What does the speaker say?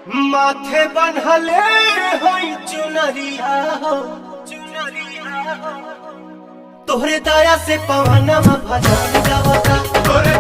माथे बन्हले होई चुनरिया हो चुनरिया हो तोहरे दया से पवनवा भजन गावता तोहरे